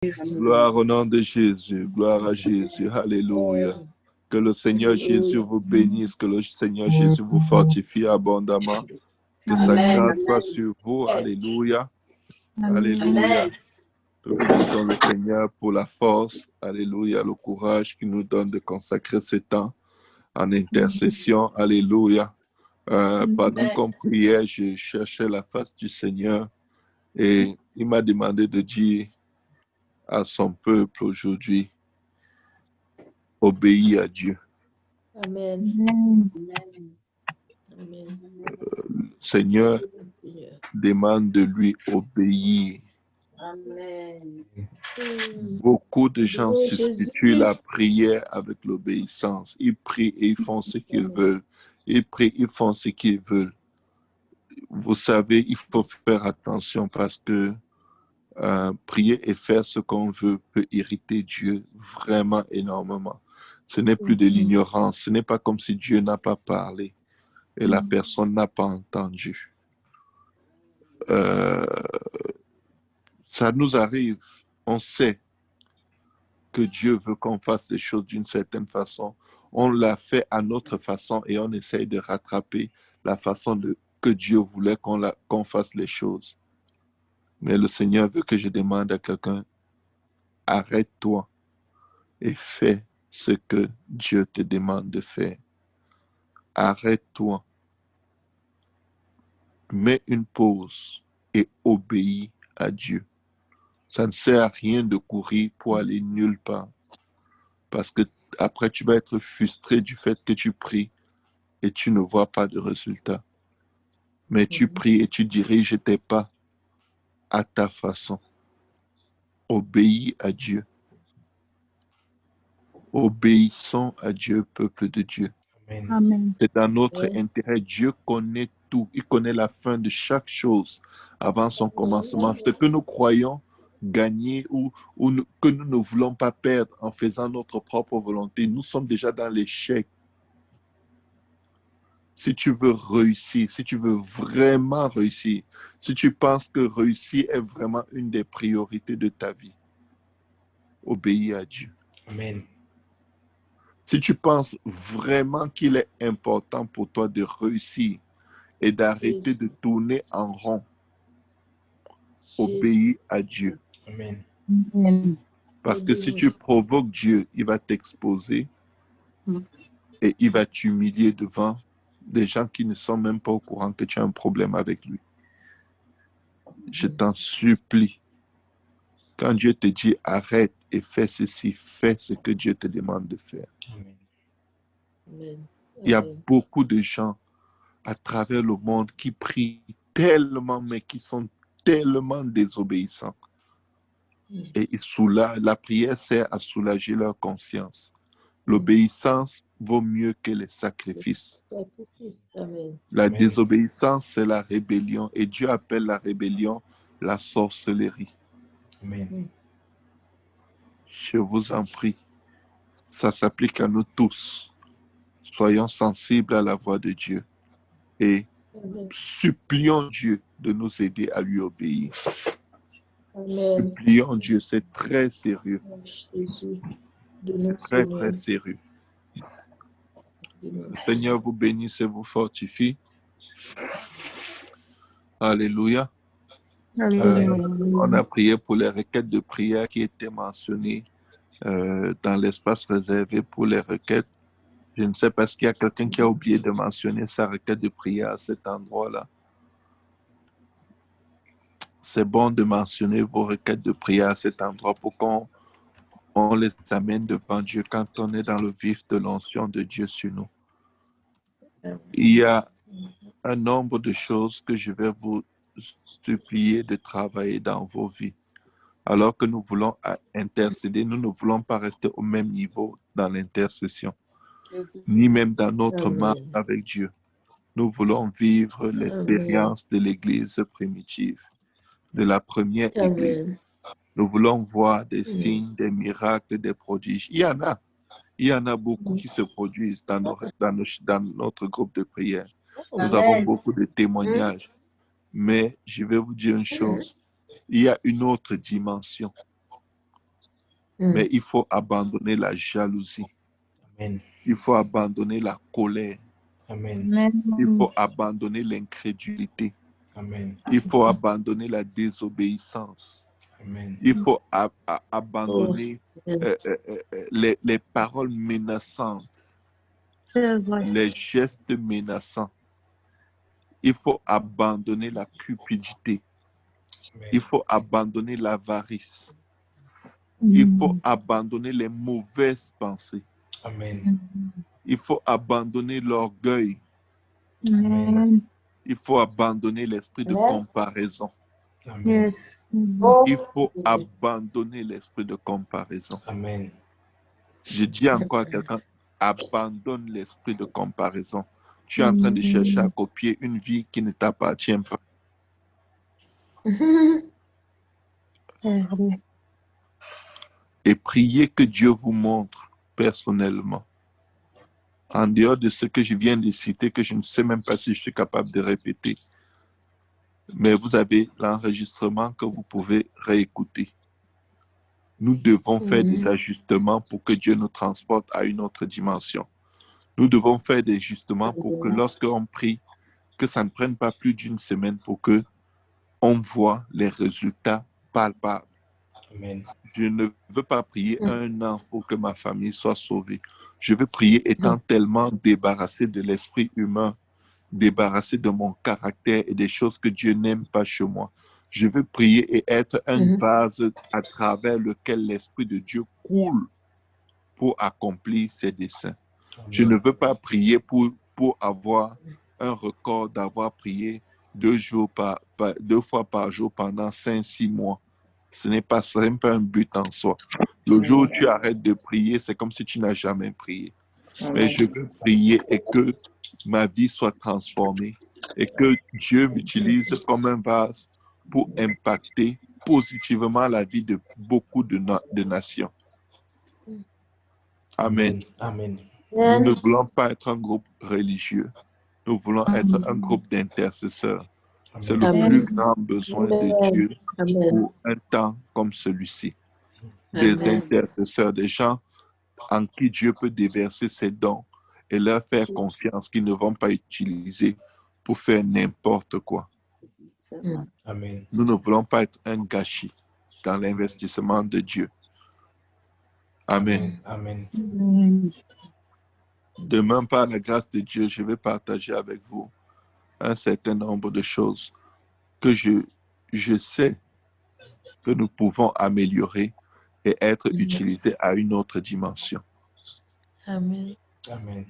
Gloire au nom de Jésus. Gloire à Jésus. Alléluia. Que le Seigneur Jésus vous bénisse. Que le Seigneur Jésus vous fortifie abondamment. Que sa grâce soit sur vous. Alléluia. Alléluia. Nous bénissons le Seigneur pour la force. Alléluia. Le courage qu'il nous donne de consacrer ce temps en intercession. Alléluia. Pendant qu'on priait, je cherchais la face du Seigneur et il m'a demandé de dire à son peuple aujourd'hui, obéis à Dieu. Amen. Le Seigneur demande de lui obéir. Amen. Beaucoup de gens substituent la prière avec l'obéissance. Ils prient et ils font ce qu'ils veulent. Ils prient, ils font ce qu'ils veulent. Vous savez, il faut faire attention parce que prier et faire ce qu'on veut peut irriter Dieu vraiment énormément. Ce n'est plus de l'ignorance. Ce n'est pas comme si Dieu n'a pas parlé et la personne n'a pas entendu. Ça nous arrive. On sait que Dieu veut qu'on fasse les choses d'une certaine façon. On l'a fait à notre façon et on essaye de rattraper la façon que Dieu voulait qu'on fasse les choses. Mais le Seigneur veut que je demande à quelqu'un, arrête-toi et fais ce que Dieu te demande de faire. Arrête-toi. Mets une pause et obéis à Dieu. Ça ne sert à rien de courir pour aller nulle part. Parce que après, tu vas être frustré du fait que tu pries et tu ne vois pas de résultat. Mais tu pries et tu diriges tes pas à ta façon. Obéis à Dieu. Obéissons à Dieu, peuple de Dieu. Amen. C'est dans notre intérêt. Dieu connaît tout. Il connaît la fin de chaque chose avant son commencement. Ce que nous croyons gagner ou que nous ne voulons pas perdre en faisant notre propre volonté, nous sommes déjà dans l'échec. Si tu veux réussir, si tu veux vraiment réussir, si tu penses que réussir est vraiment une des priorités de ta vie, obéis à Dieu. Amen. Si tu penses vraiment qu'il est important pour toi de réussir et d'arrêter de tourner en rond, obéis à Dieu. Amen. Amen. Parce que si tu provoques Dieu, il va t'exposer et il va t'humilier devant des gens qui ne sont même pas au courant que tu as un problème avec lui. Je t'en supplie. Quand Dieu te dit arrête et fais ceci, fais ce que Dieu te demande de faire. Amen. Il y a beaucoup de gens à travers le monde qui prient tellement, mais qui sont tellement désobéissants. Et la prière sert à soulager leur conscience. L'obéissance vaut mieux que les sacrifices. La désobéissance, c'est la rébellion. Et Dieu appelle la rébellion la sorcellerie. Amen. Je vous en prie, ça s'applique à nous tous. Soyons sensibles à la voix de Dieu et supplions Dieu de nous aider à lui obéir. Supplions Dieu, c'est très sérieux. Très, très sérieux. Le Seigneur vous bénisse et vous fortifie. Alléluia. On a prié pour les requêtes de prière qui étaient mentionnées dans l'espace réservé pour les requêtes. Je ne sais pas s'il y a quelqu'un qui a oublié de mentionner sa requête de prière à cet endroit-là. C'est bon de mentionner vos requêtes de prière à cet endroit pour qu'on les amène devant Dieu quand on est dans le vif de l'onction de Dieu sur nous. Il y a un nombre de choses que je vais vous supplier de travailler dans vos vies. Alors que nous voulons intercéder, nous ne voulons pas rester au même niveau dans l'intercession, ni même dans notre marche avec Dieu. Nous voulons vivre l'expérience de l'Église primitive, de la première Église. Nous voulons voir des signes, des miracles, des prodiges. Il y en a beaucoup qui se produisent dans notre groupe de prière. Nous avons beaucoup de témoignages. Mais je vais vous dire une chose. Il y a une autre dimension. Mais il faut abandonner la jalousie. Amen. Il faut abandonner la colère. Amen. Il faut abandonner l'incrédulité. Amen. Il faut abandonner la désobéissance. Amen. Il faut abandonner les paroles menaçantes, les gestes menaçants. Il faut abandonner la cupidité. Il faut abandonner l'avarice. Il faut abandonner les mauvaises pensées. Amen. Il faut abandonner l'orgueil. Amen. Il faut abandonner l'esprit de comparaison. Amen. Il faut abandonner l'esprit de comparaison. Amen. Je dis encore à quelqu'un, abandonne l'esprit de comparaison. Tu es en train de chercher à copier une vie qui ne t'appartient pas. Et priez que Dieu vous montre personnellement, en dehors de ce que je viens de citer, que je ne sais même pas si je suis capable de répéter. Mais vous avez l'enregistrement que vous pouvez réécouter. Nous devons faire des ajustements pour que Dieu nous transporte à une autre dimension. Nous devons faire des ajustements pour que lorsqu'on prie, que ça ne prenne pas plus d'une semaine pour que on voit les résultats palpables. Amen. Je ne veux pas prier un an pour que ma famille soit sauvée. Je veux prier étant tellement débarrassé de l'esprit humain, débarrassé de mon caractère et des choses que Dieu n'aime pas chez moi. Je veux prier et être un vase à travers lequel l'Esprit de Dieu coule pour accomplir ses desseins. Je ne veux pas prier pour avoir un record d'avoir prié 2 fois par jour pendant 5-6 mois. Ce n'est pas un but en soi. Le jour où tu arrêtes de prier, c'est comme si tu n'as jamais prié. Mais je veux prier et que ma vie soit transformée et que Dieu m'utilise comme un vase pour impacter positivement la vie de beaucoup de nations. Amen. Amen. Nous ne voulons pas être un groupe religieux. Nous voulons être un groupe d'intercesseurs. C'est le plus grand besoin de Dieu pour un temps comme celui-ci. Des intercesseurs, des gens en qui Dieu peut déverser ses dons et leur faire confiance qu'ils ne vont pas utiliser pour faire n'importe quoi. Amen. Nous ne voulons pas être un gâchis dans l'investissement de Dieu. Amen. Amen. Demain, par la grâce de Dieu, je vais partager avec vous un certain nombre de choses que je sais que nous pouvons améliorer et être utilisés à une autre dimension. Amen. Amen.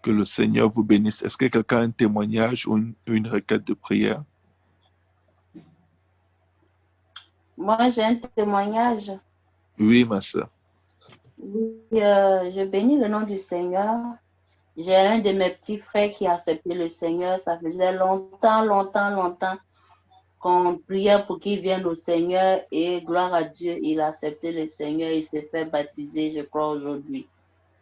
Que le Seigneur vous bénisse. Est-ce que quelqu'un a un témoignage ou une requête de prière? Moi, j'ai un témoignage. Oui, ma soeur. Oui, je bénis le nom du Seigneur. J'ai un de mes petits frères qui a accepté le Seigneur. Ça faisait longtemps qu'on priait pour qu'il vienne au Seigneur et gloire à Dieu, il a accepté le Seigneur, il s'est fait baptiser, je crois, aujourd'hui.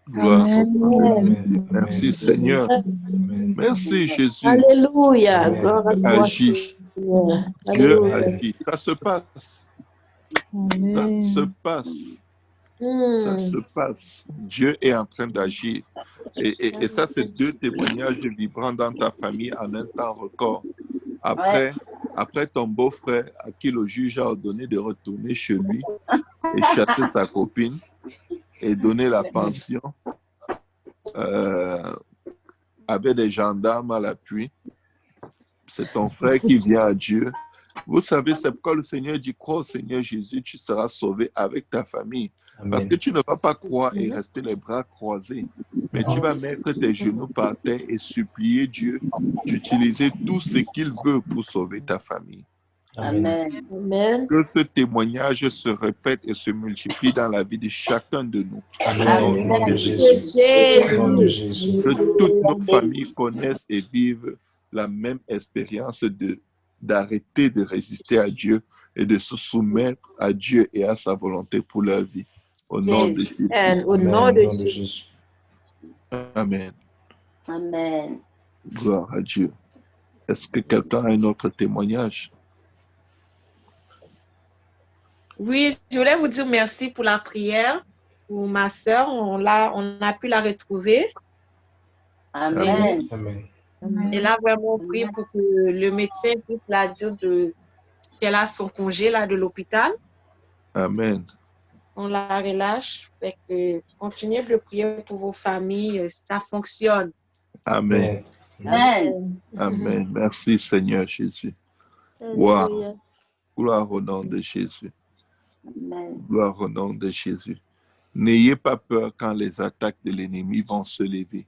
Gloire à Dieu. Amen. Merci Seigneur. Amen. Merci Jésus. Alléluia. Amen. Gloire à Dieu toi. agit. Seigneur. Dieu Alléluia. agit. Ça se passe. Ça se passe. Ça se passe. Dieu est en train d'agir. Et ça, c'est 2 témoignages vibrants dans ta famille en un temps record. Après ton beau-frère à qui le juge a ordonné de retourner chez lui et chasser sa copine et donner la pension avec des gendarmes à l'appui, c'est ton frère qui vient à Dieu. Vous savez, c'est pourquoi le Seigneur dit, crois au Seigneur Jésus, tu seras sauvé avec ta famille. Parce que tu ne vas pas croire et rester les bras croisés, mais tu vas mettre tes genoux par terre et supplier Dieu d'utiliser tout ce qu'il veut pour sauver ta famille. Amen. Amen. Que ce témoignage se répète et se multiplie dans la vie de chacun de nous. Amen. Au Au nom nom de de Jésus. Jésus. Au nom de Jésus. Jésus. Que toutes nos familles connaissent et vivent la même expérience d'arrêter de résister à Dieu et de se soumettre à Dieu et à sa volonté pour leur vie. Au nom de Jésus. And au Amen. nom Au de nom de Jésus. Jésus. Amen. Amen. Gloire à Dieu. Est-ce que quelqu'un a un autre témoignage? Oui, je voulais vous dire merci pour la prière. Pour ma sœur, on a pu la retrouver. Amen. Amen. Elle a vraiment prié pour que le médecin puisse la dire qu'elle a son congé là de l'hôpital. Amen. On la relâche. Fait que continuez de prier pour vos familles, ça fonctionne. Amen. Amen. Amen. Merci Seigneur Jésus. Alléluia. Wow. Gloire au nom de Jésus. Amen. Gloire au nom de Jésus. N'ayez pas peur quand les attaques de l'ennemi vont se lever.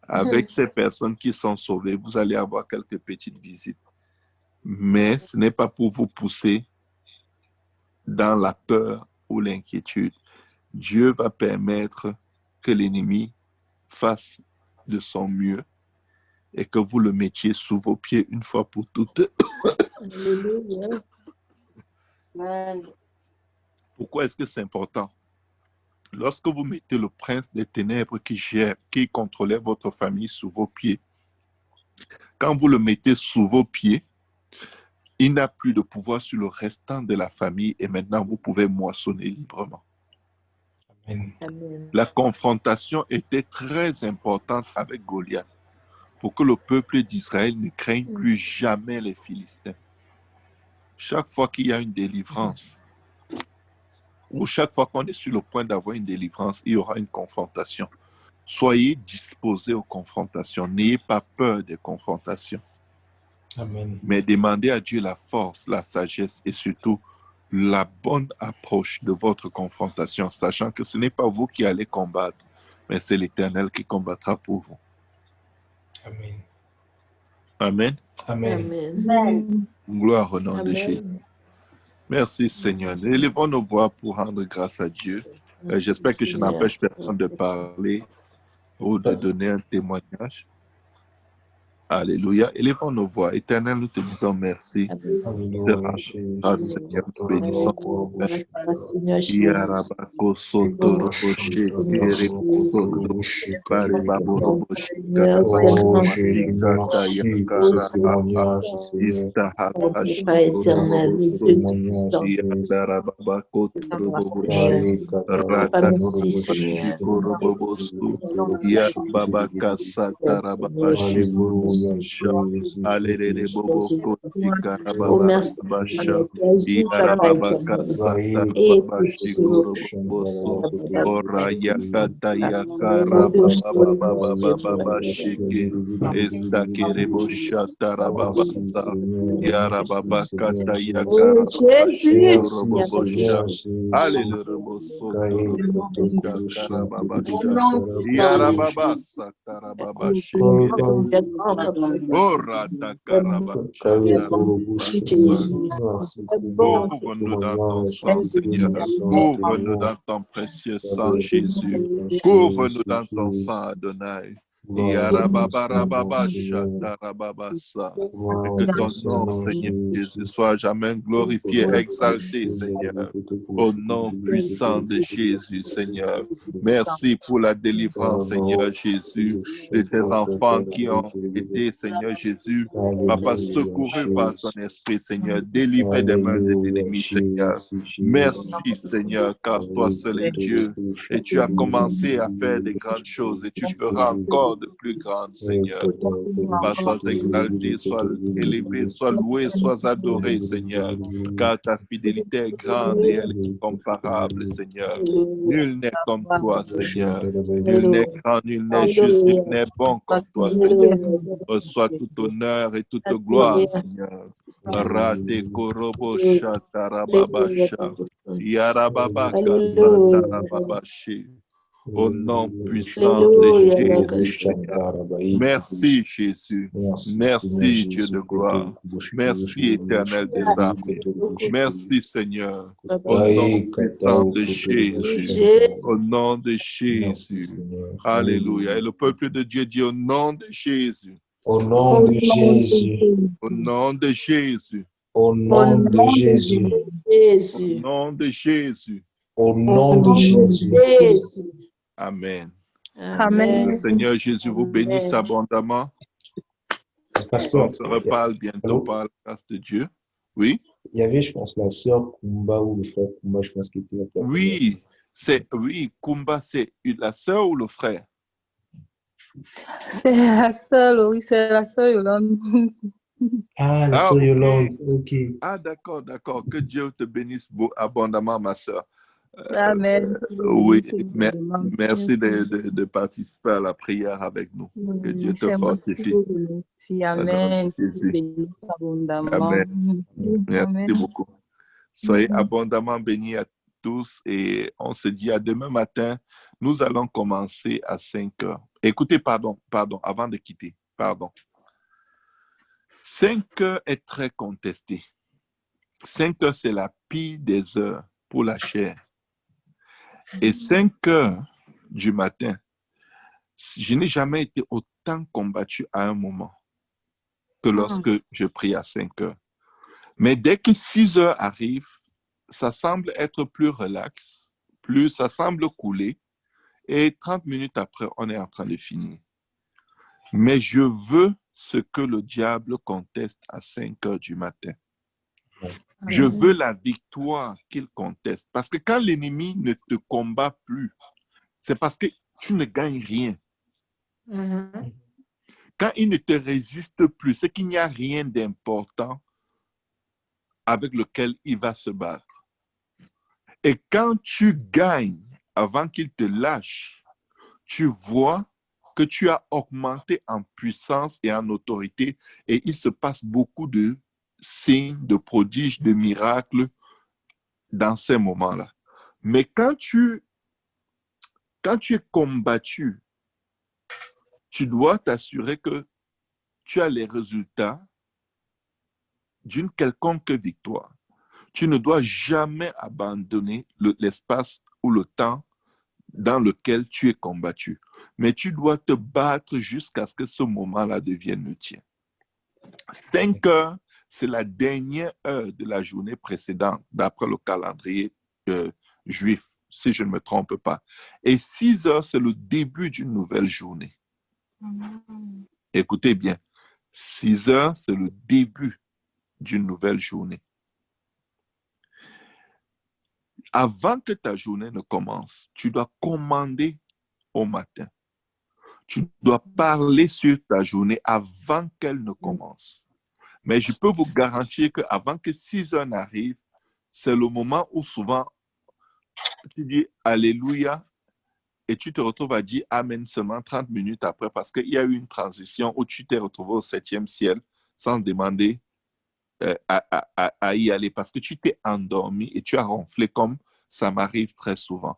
Avec ces personnes qui sont sauvées, vous allez avoir quelques petites visites. Mais ce n'est pas pour vous pousser dans la peur ou l'inquiétude. Dieu va permettre que l'ennemi fasse de son mieux et que vous le mettiez sous vos pieds une fois pour toutes. Alléluia. Amen. Pourquoi est-ce que c'est important? Lorsque vous mettez le prince des ténèbres qui contrôlait votre famille sous vos pieds, quand vous le mettez sous vos pieds, il n'a plus de pouvoir sur le restant de la famille et maintenant vous pouvez moissonner librement. Amen. Amen. La confrontation était très importante avec Goliath pour que le peuple d'Israël ne craigne plus jamais les Philistins. Chaque fois qu'il y a une délivrance, ou chaque fois qu'on est sur le point d'avoir une délivrance, il y aura une confrontation. Soyez disposés aux confrontations. N'ayez pas peur des confrontations. Amen. Mais demandez à Dieu la force, la sagesse et surtout la bonne approche de votre confrontation, sachant que ce n'est pas vous qui allez combattre, mais c'est l'Éternel qui combattra pour vous. Amen. Amen. Amen. Amen. Amen. Gloire au nom de Jésus. Amen. Merci Seigneur. Élevons nos voix pour rendre grâce à Dieu. J'espère que je Seigneur. n'empêche personne de parler ou de donner un témoignage. Alléluia. Élevons nos voix. Éternel, nous te disons merci. Alléluia, Jésus. Ah, Seigneur, nous bénissons. Seigneur Jésus. Yarabako soto roboche, kere soto, pare babo roboche, kara Oh, Jésus, mastika merci kaya pour ce témoignage, Seigneur. ista hapash Père éternel, le Dieu Témoignage, tout-puissant. yandara babako roboche, Aïe, rata Merci, Seigneur. robostu, ya babaka satara babashi, Alléluia, Jésus. alere boboko tikara Oh, merci, babasha, Seigneur. Tu agis, yara Papa babaka éternel. satara Et pour babashi ce roboso. Ora yakata yakara Dieu, baba baba baba bashike esta kerebo shatara baba sa yara baba kata yakara oh Jésus, robo bosha alléluia mosoto robo shatara baba sha yara baba satara baba shike ora takara baba shatara ouvre-nous dans ton sang Seigneur, ouvre-nous dans ton précieux sang Jésus. Couvre-nous dans ton sang, Adonai. Yarababarababacha, tarababasa. Et que ton nom, Seigneur Jésus, soit jamais glorifié, exalté, Seigneur. Au nom puissant de Jésus, Seigneur. Merci pour la délivrance, Seigneur Jésus, de tes enfants qui ont été, Seigneur Jésus, Papa, secouru par ton esprit, Seigneur, délivré des mains de l'ennemi, Seigneur. Merci, Seigneur, car toi seul es Dieu. Et tu as commencé à faire de grandes choses et tu feras encore de plus grandes, Seigneur. Papa, sois exalté, sois élevé, sois loué, sois adoré, Seigneur, car ta fidélité est grande et elle est incomparable, Seigneur. Nul n'est comme toi, Seigneur. Nul n'est grand, nul n'est juste, nul n'est bon comme toi, Seigneur. Reçois tout honneur et toute gloire, Seigneur. Rate korobo shatarababasha. Yarababaka satarababashi. Au nom puissant de Jésus, Seigneur. Merci, Jésus. Merci, Dieu de gloire. Merci, Éternel des armées. Merci, Seigneur. Au nom puissant de Jésus. Au nom de Jésus. Alléluia. Et le peuple de Dieu dit au nom de Jésus. Au nom de Jésus. Au nom de Jésus. Au nom de Jésus. Au nom de Jésus. Au nom de Jésus. Amen. Amen. Le Seigneur Jésus vous bénisse abondamment. On se reparle bientôt par la grâce de Dieu. Oui? Il y avait, je pense, la sœur Kumba ou le frère Kumba, je pense, qui était la première. Oui, Kumba, c'est la sœur ou le frère? C'est la seule, oui, c'est la seule Yolande. Ah, la Ah, sœur ok. Yolande, ok. Ah, d'accord, d'accord. Que Dieu te bénisse abondamment, ma sœur. Amen. Oui, Abondamment. merci de participer à la prière avec nous. Que Dieu te C'est moi qui fortifie. vous remercie. Au nom de Amen. Jésus. Bénis abondamment. Amen. Merci Amen. beaucoup. Soyez abondamment bénis à tous et on se dit à demain matin. Nous allons commencer à 5 heures. Écoutez, pardon, avant de quitter, pardon. 5 heures est très contesté. 5 heures, c'est la pire des heures pour la chair. Et 5 heures du matin, je n'ai jamais été autant combattu à un moment que lorsque je prie à 5 heures. Mais dès que 6 heures arrivent, ça semble être plus relax, ça semble couler, et 30 minutes après, on est en train de finir. Mais je veux ce que le diable conteste à 5 heures du matin. Je veux la victoire qu'il conteste. Parce que quand l'ennemi ne te combat plus, c'est parce que tu ne gagnes rien. Quand il ne te résiste plus, c'est qu'il n'y a rien d'important avec lequel il va se battre. Et quand tu gagnes avant qu'il te lâche, tu vois que tu as augmenté en puissance et en autorité et il se passe beaucoup de signes, de prodiges, de miracles dans ces moments-là. Mais quand tu es combattu, tu dois t'assurer que tu as les résultats d'une quelconque victoire. Tu ne dois jamais abandonner l'espace ou le temps dans lequel tu es combattu. Mais tu dois te battre jusqu'à ce que ce moment-là devienne le tien. 5 heures, c'est la dernière heure de la journée précédente, d'après le calendrier juif, si je ne me trompe pas. Et 6 heures, c'est le début d'une nouvelle journée. Écoutez bien, 6 heures, c'est le début d'une nouvelle journée. Avant que ta journée ne commence, tu dois commander au matin. Tu dois parler sur ta journée avant qu'elle ne commence. Mais je peux vous garantir qu'avant que 6 heures n'arrivent, c'est le moment où souvent tu dis Alléluia et tu te retrouves à dire Amen seulement 30 minutes après parce qu'il y a eu une transition où tu t'es retrouvé au 7e ciel sans demander à y aller parce que tu t'es endormi et tu as ronflé comme ça m'arrive très souvent.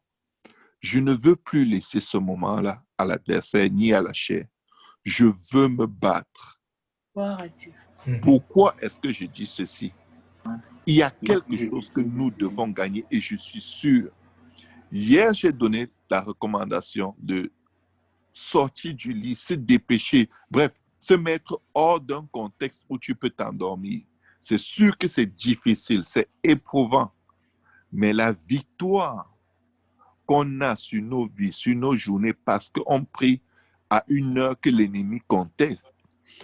Je ne veux plus laisser ce moment-là à l'adversaire ni à la chair. Je veux me battre. Pourquoi est-ce que je dis ceci? Il y a quelque chose que nous devons gagner et je suis sûr. Hier, j'ai donné la recommandation de sortir du lit, se dépêcher, bref, se mettre hors d'un contexte où tu peux t'endormir. C'est sûr que c'est difficile, c'est éprouvant, mais la victoire qu'on a sur nos vies, sur nos journées, parce qu'on prie à une heure que l'ennemi conteste,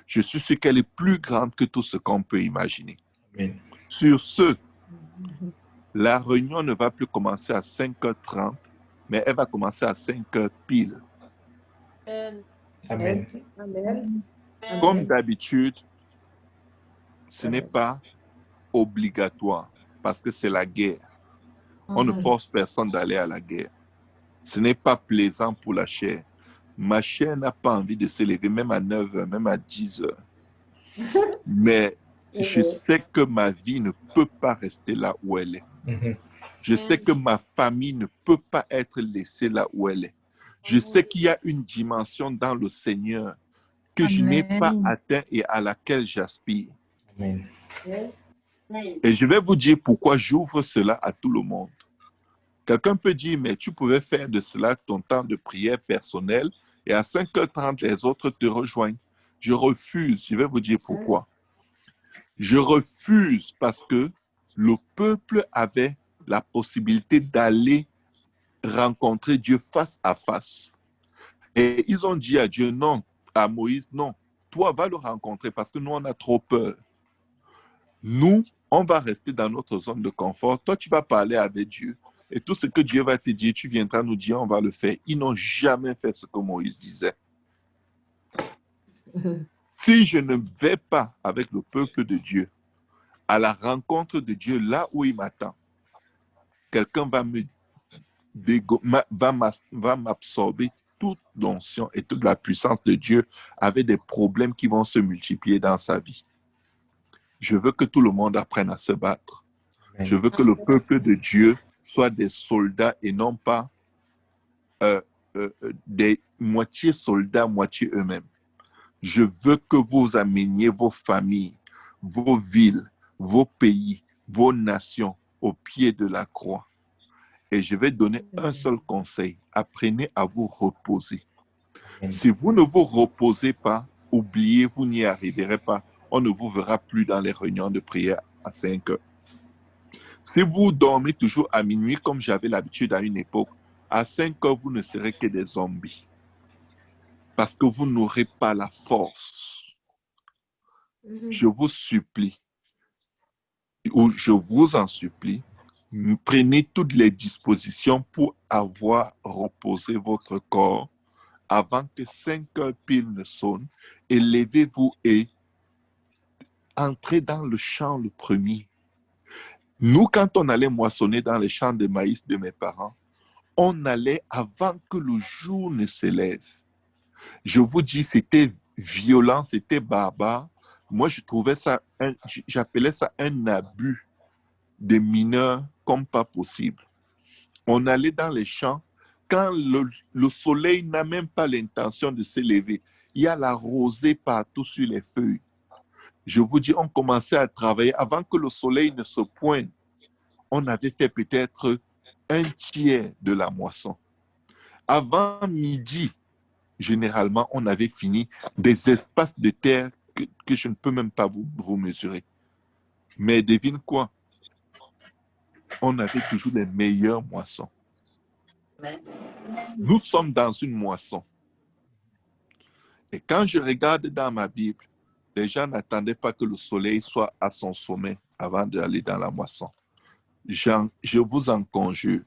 je suis sûr qu'elle est plus grande que tout ce qu'on peut imaginer. Amen. Sur ce, la réunion ne va plus commencer à 5h30, mais elle va commencer à 5h pile. Amen. Amen. Comme d'habitude, ce n'est pas obligatoire parce que c'est la guerre. On ne force personne d'aller à la guerre. Ce n'est pas plaisant pour la chair. Ma chair n'a pas envie de se lever, même à 9h, même à 10h. Mais je sais que ma vie ne peut pas rester là où elle est. Je sais que ma famille ne peut pas être laissée là où elle est. Je sais qu'il y a une dimension dans le Seigneur que je n'ai pas atteint et à laquelle j'aspire. Amen. Et je vais vous dire pourquoi j'ouvre cela à tout le monde. Quelqu'un peut dire, mais tu pouvais faire de cela ton temps de prière personnel et à 5h30, les autres te rejoignent. Je refuse. Je vais vous dire pourquoi. Je refuse parce que le peuple avait la possibilité d'aller rencontrer Dieu face à face. Et ils ont dit à Dieu, non, à Moïse, non, toi va le rencontrer parce que nous, on a trop peur. Nous, On va rester dans notre zone de confort. Toi, tu vas parler avec Dieu. Et tout ce que Dieu va te dire, tu viendras nous dire, on va le faire. Ils n'ont jamais fait ce que Moïse disait. Si je ne vais pas avec le peuple de Dieu à la rencontre de Dieu là où il m'attend, quelqu'un va m'absorber toute l'onction et toute la puissance de Dieu avec des problèmes qui vont se multiplier dans sa vie. Je veux que tout le monde apprenne à se battre. Je veux que le peuple de Dieu soit des soldats et non pas des moitié soldats, moitié eux-mêmes. Je veux que vous ameniez vos familles, vos villes, vos pays, vos nations au pied de la croix. Et je vais donner un seul conseil. Apprenez à vous reposer. Si vous ne vous reposez pas, oubliez, vous n'y arriverez pas. On ne vous verra plus dans les réunions de prière à 5 heures. Si vous dormez toujours à minuit, comme j'avais l'habitude à une époque, à 5 heures, vous ne serez que des zombies. Parce que vous n'aurez pas la force. Je vous supplie, ou je vous en supplie, prenez toutes les dispositions pour avoir reposé votre corps avant que 5 heures pile ne sonnent, et levez-vous et entrez dans le champ le premier. Nous, quand on allait moissonner dans les champs de maïs de mes parents, on allait avant que le jour ne se lève. Je vous dis, c'était violent, c'était barbare. Moi, je trouvais ça, j'appelais ça un abus des mineurs comme pas possible. On allait dans les champs quand le soleil n'a même pas l'intention de se lever. Il y a la rosée partout sur les feuilles. Je vous dis, on commençait à travailler avant que le soleil ne se pointe. On avait fait peut-être un tiers de la moisson. Avant midi, généralement, on avait fini des espaces de terre que je ne peux même pas vous mesurer. Mais devine quoi? On avait toujours les meilleures moissons. Nous sommes dans une moisson. Et quand je regarde dans ma Bible, les gens n'attendaient pas que le soleil soit à son sommet avant d'aller dans la moisson. Je vous en conjure,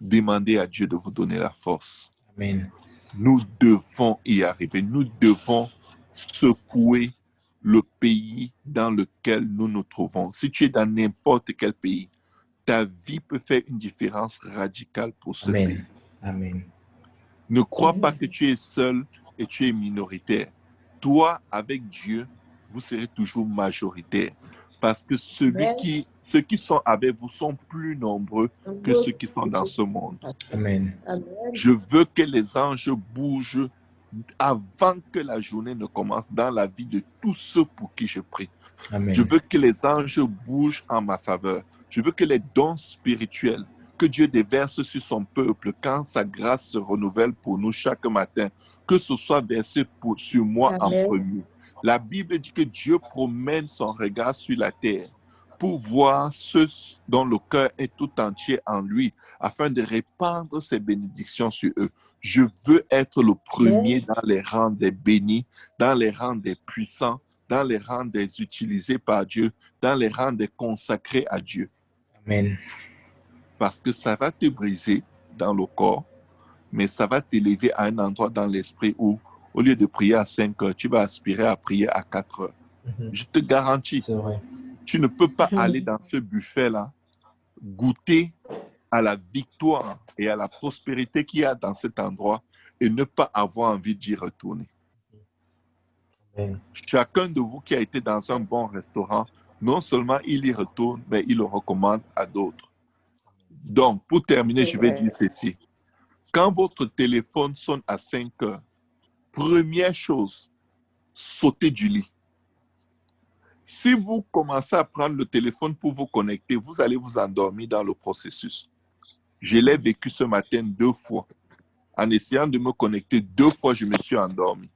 demandez à Dieu de vous donner la force. Amen. Nous devons y arriver. Nous devons secouer le pays dans lequel nous nous trouvons. Si tu es dans n'importe quel pays, ta vie peut faire une différence radicale pour ce Amen. pays. Amen. Ne crois pas que tu es seul et tu es minoritaire. Toi, avec Dieu, vous serez toujours majoritaire. Parce que ceux qui sont avec vous sont plus nombreux que ceux qui sont dans ce monde. Amen. Je veux que les anges bougent avant que la journée ne commence dans la vie de tous ceux pour qui je prie. Amen. Je veux que les anges bougent en ma faveur. Je veux que les dons spirituels que Dieu déverse sur son peuple quand sa grâce se renouvelle pour nous chaque matin, que ce soit versé sur moi en premier. La Bible dit que Dieu promène son regard sur la terre pour voir ceux dont le cœur est tout entier en lui, afin de répandre ses bénédictions sur eux. Je veux être le premier dans les rangs des bénis, dans les rangs des puissants, dans les rangs des utilisés par Dieu, dans les rangs des consacrés à Dieu. Amen. Parce que ça va te briser dans le corps, mais ça va t'élever à un endroit dans l'esprit où, au lieu de prier à 5 heures, tu vas aspirer à prier à 4 heures. Je te garantis, C'est vrai. tu ne peux pas aller dans ce buffet-là, goûter à la victoire et à la prospérité qu'il y a dans cet endroit et ne pas avoir envie d'y retourner. Amen. Chacun de vous qui a été dans un bon restaurant, non seulement il y retourne, mais il le recommande à d'autres. Donc, pour terminer, je vais dire ceci. Quand votre téléphone sonne à 5 heures, première chose, sautez du lit. Si vous commencez à prendre le téléphone pour vous connecter, vous allez vous endormir dans le processus. Je l'ai vécu ce matin 2 fois. En essayant de me connecter 2 fois, je me suis endormi.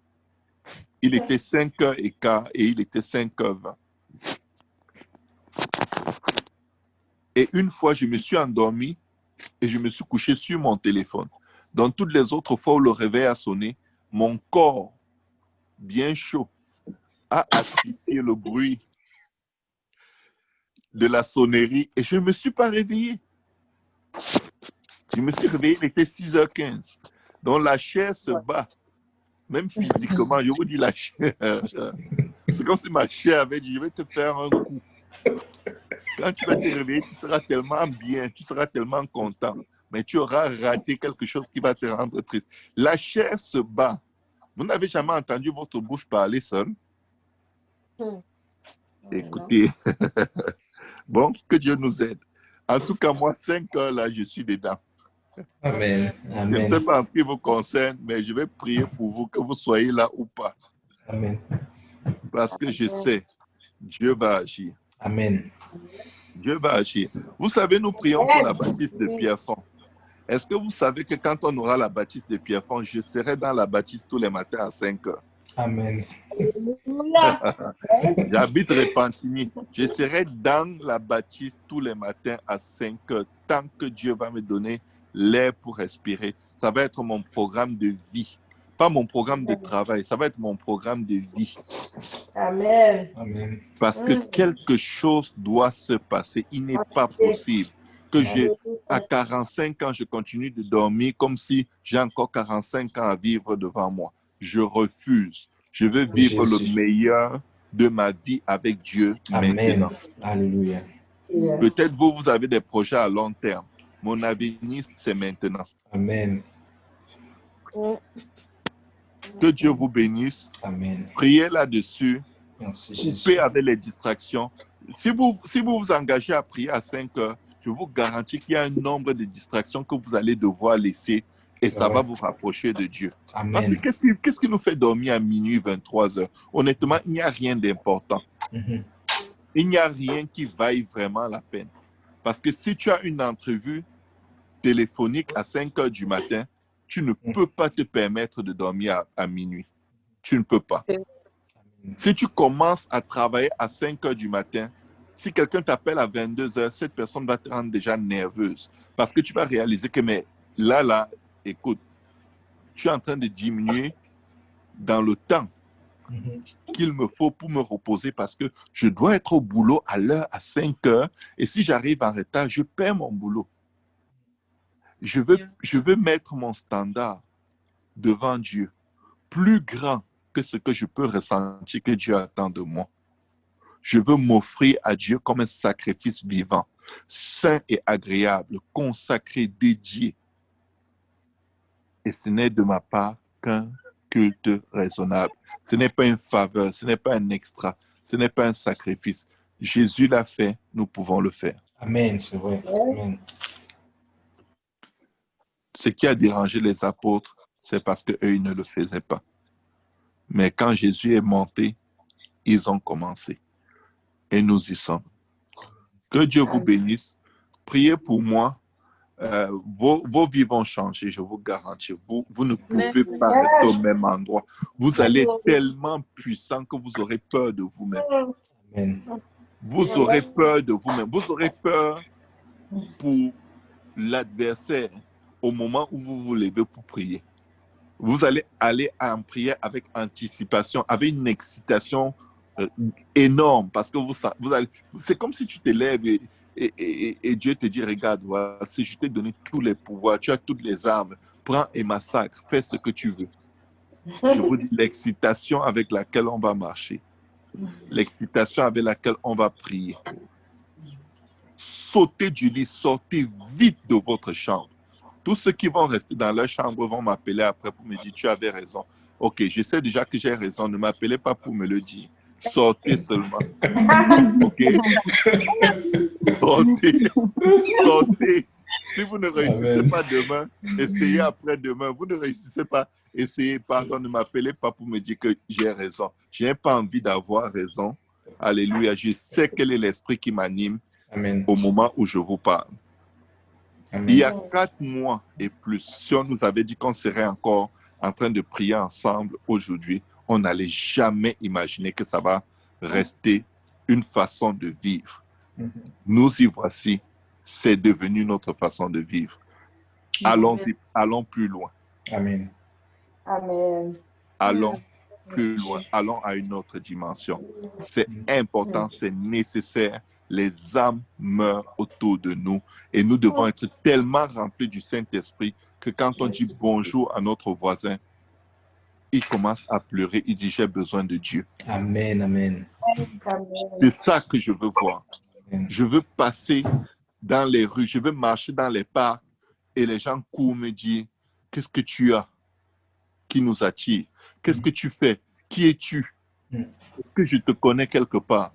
Il était 5h15 et il était 5h20. Et une fois, je me suis endormi et je me suis couché sur mon téléphone. Dans toutes les autres fois où le réveil a sonné, mon corps, bien chaud, a asphyxié le bruit. de la sonnerie et je ne me suis pas réveillé. Je me suis réveillé, il était 6h15. Donc la chair se bat, même physiquement. Je vous dis la chair. C'est comme si ma chair avait dit, je vais te faire un coup. Quand tu vas te réveiller, tu seras tellement bien, tu seras tellement content, mais tu auras raté quelque chose qui va te rendre triste. La chair se bat. Vous n'avez jamais entendu votre bouche parler seule? Écoutez, bon, que Dieu nous aide. En tout cas, moi, 5 heures là, je suis dedans. Amen. Je ne Amen. sais pas en ce qui vous concerne, mais je vais prier pour vous, que vous soyez là ou pas. Amen. Parce que je sais, Dieu va agir. Amen. Dieu va agir. Vous savez, nous prions pour la baptiste de Pierrefonds. Est-ce que vous savez que quand on aura la baptiste de Pierrefonds, je serai dans la baptiste tous les matins à 5 heures? Amen. J'habite Repentigny. Je serai dans la baptiste tous les matins à 5 heures, tant que Dieu va me donner l'air pour respirer. Ça va être mon programme de vie. Pas mon programme de travail, ça va être mon programme de vie. Amen. Amen. Parce que quelque chose doit se passer. Il n'est pas possible que à 45 ans, je continue de dormir comme si j'ai encore 45 ans à vivre devant moi. Je refuse. Je veux vivre Jésus. le meilleur de ma vie avec Dieu Amen. maintenant. Alléluia. Peut-être vous avez des projets à long terme. Mon avenir, c'est maintenant. Amen. Que Dieu vous bénisse. Amen. Priez là-dessus. Merci Jésus. Coupez avec les distractions. Si vous vous engagez à prier à 5 heures, je vous garantis qu'il y a un nombre de distractions que vous allez devoir laisser et ça va vous rapprocher de Dieu. Parce que Amen. qu'est-ce qui nous fait dormir à minuit 23 heures? Honnêtement, il n'y a rien d'important. Mhm. Il n'y a rien qui vaille vraiment la peine. Parce que si tu as une entrevue téléphonique à 5 heures du matin, tu ne peux pas te permettre de dormir à minuit. Tu ne peux pas. Si tu commences à travailler à 5 heures du matin, si quelqu'un t'appelle à 22 heures, cette personne va te rendre déjà nerveuse. Parce que tu vas réaliser que, mais là, écoute, tu es en train de diminuer dans le temps qu'il me faut pour me reposer parce que je dois être au boulot à l'heure à 5 heures et si j'arrive en retard, je perds mon boulot. Je veux mettre mon standard devant Dieu plus grand que ce que je peux ressentir que Dieu attend de moi. Je veux m'offrir à Dieu comme un sacrifice vivant, saint et agréable, consacré, dédié. Et ce n'est de ma part qu'un culte raisonnable. Ce n'est pas une faveur, ce n'est pas un extra, ce n'est pas un sacrifice. Jésus l'a fait, nous pouvons le faire. Amen, c'est vrai. Amen. Ce qui a dérangé les apôtres, c'est parce qu'eux, ils ne le faisaient pas. Mais quand Jésus est monté, ils ont commencé. Et nous y sommes. Que Dieu vous bénisse. Priez pour moi. Vos vies vont changer, je vous garantis. Vous ne pouvez pas rester au même endroit. Vous allez être tellement puissant que vous aurez peur de vous-même. Amen. Vous aurez peur de vous-même. Vous aurez peur pour l'adversaire au moment où vous vous levez pour prier. Vous allez aller en prière avec anticipation, avec une excitation énorme parce que c'est comme si tu te lèves et Dieu te dit, regarde, voici, je t'ai donné tous les pouvoirs, tu as toutes les armes, prends et massacre, fais ce que tu veux. Je vous dis l'excitation avec laquelle on va marcher, l'excitation avec laquelle on va prier. Sautez du lit, sortez vite de votre chambre. Tous ceux qui vont rester dans leur chambre vont m'appeler après pour me dire, tu avais raison. Ok, je sais déjà que j'ai raison, ne m'appelez pas pour me le dire. Sortez seulement. Ok? Sortez. Si vous ne réussissez pas demain, essayez après-demain. Vous ne réussissez pas, essayez, pardon, ne m'appelez pas pour me dire que j'ai raison. Je n'ai pas envie d'avoir raison. Alléluia. Je sais quel est l'esprit qui m'anime au moment où je vous parle. Amen. Il y a 4 mois et plus, si on nous avait dit qu'on serait encore en train de prier ensemble aujourd'hui, on n'allait jamais imaginer que ça va rester une façon de vivre. Nous y voici, c'est devenu notre façon de vivre. Allons-y, allons plus loin. Amen. Amen. Allons plus loin, allons à une autre dimension. C'est important, c'est nécessaire. les âmes meurent autour de nous et nous devons être tellement remplis du Saint-Esprit que quand on dit bonjour à notre voisin, il commence à pleurer, il dit j'ai besoin de Dieu. Amen. Amen. C'est ça que je veux voir. Amen. Je veux passer dans les rues, je veux marcher dans les parcs et les gens courent me dire qu'est-ce que tu as qui nous attire? Qu'est-ce que tu fais? Qui es-tu? Est-ce que je te connais quelque part?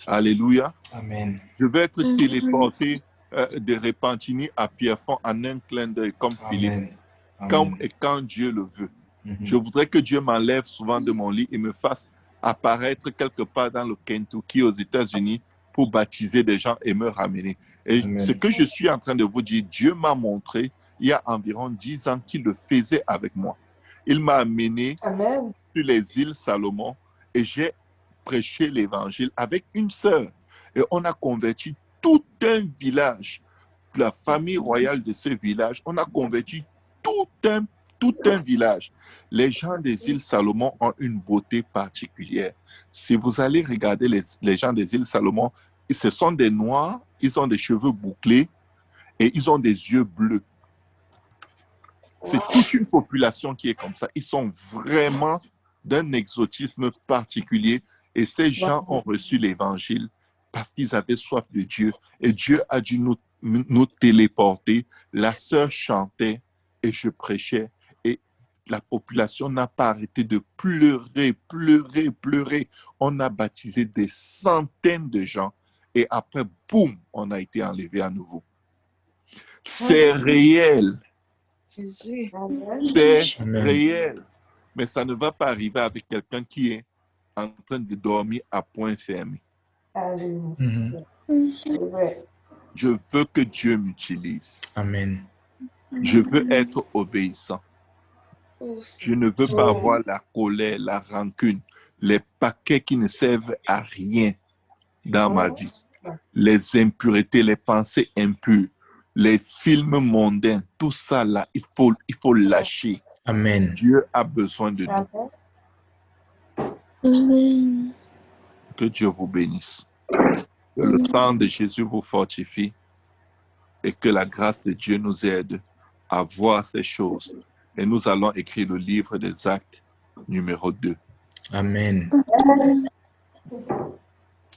Alléluia. Amen. Je vais être téléporté de Repentigny à Pierrefonds en un clin d'œil comme Philippe. Amen. Comme et quand Dieu le veut. Mhm. Je voudrais que Dieu m'enlève souvent de mon lit et me fasse apparaître quelque part dans le Kentucky aux États-Unis pour baptiser des gens et me ramener. Et Amen. ce que je suis en train de vous dire, Dieu m'a montré il y a environ 10 ans qu'il le faisait avec moi. Il m'a amené Amen. sur les îles Salomon et j'ai prêché l'évangile avec une sœur. Et on a converti tout un village. La famille royale de ce village, on a converti tout un village. Les gens des îles Salomon ont une beauté particulière. Si vous allez regarder les gens des îles Salomon, ce sont des noirs, ils ont des cheveux bouclés et ils ont des yeux bleus. C'est toute une population qui est comme ça. Ils sont vraiment d'un exotisme particulier et ces gens ont reçu l'évangile parce qu'ils avaient soif de Dieu et Dieu a dû nous téléporter. La sœur chantait et je prêchais et la population n'a pas arrêté de pleurer, pleurer, pleurer. On a baptisé des centaines de gens et après, boum, on a été enlevé à nouveau. C'est réel. Jésus. C'est Amen. réel. Mais ça ne va pas arriver avec quelqu'un qui est en train de dormir à point fermé. Alléluia. Mhm. C'est vrai. Je veux que Dieu m'utilise. Amen. Je veux être obéissant. Oh, Je ne veux pas avoir la colère, la rancune, les paquets qui ne servent à rien dans ma vie. Les impuretés, les pensées impures, les films mondains, tout ça là, il faut lâcher. Amen. Dieu a besoin de nous. Amen. Que Dieu vous bénisse. Que le sang de Jésus vous fortifie et que la grâce de Dieu nous aide à voir ces choses. Et nous allons écrire le livre des Actes numéro 2. Amen.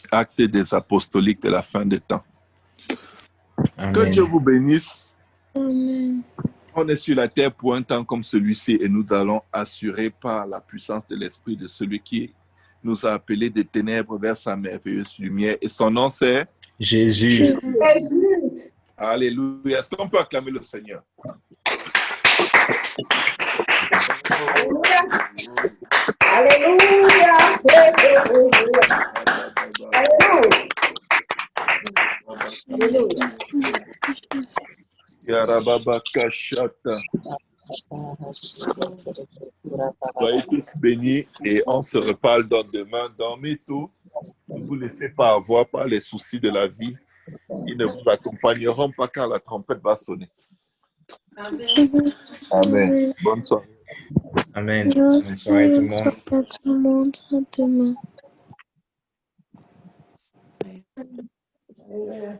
Actes des apostoliques de la fin des temps. Amen. Que Dieu vous bénisse. Amen. On est sur la terre pour un temps comme celui-ci et nous allons assurer par la puissance de l'Esprit de celui qui nous a appelés des ténèbres vers sa merveilleuse lumière. Et son nom c'est Jésus. Alléluia. Est-ce qu'on peut acclamer le Seigneur? Alléluia. Alléluia. Yarababa Kashata. Soyez tous bénis et on se reparle dans demain. Dormez tôt. Ne vous laissez pas avoir par les soucis de la vie. Ils ne vous accompagneront pas quand la trompette va sonner. Amen. Bonne soirée. Amen. Bonne soirée tout le monde. À tout le monde. À demain. Alléluia.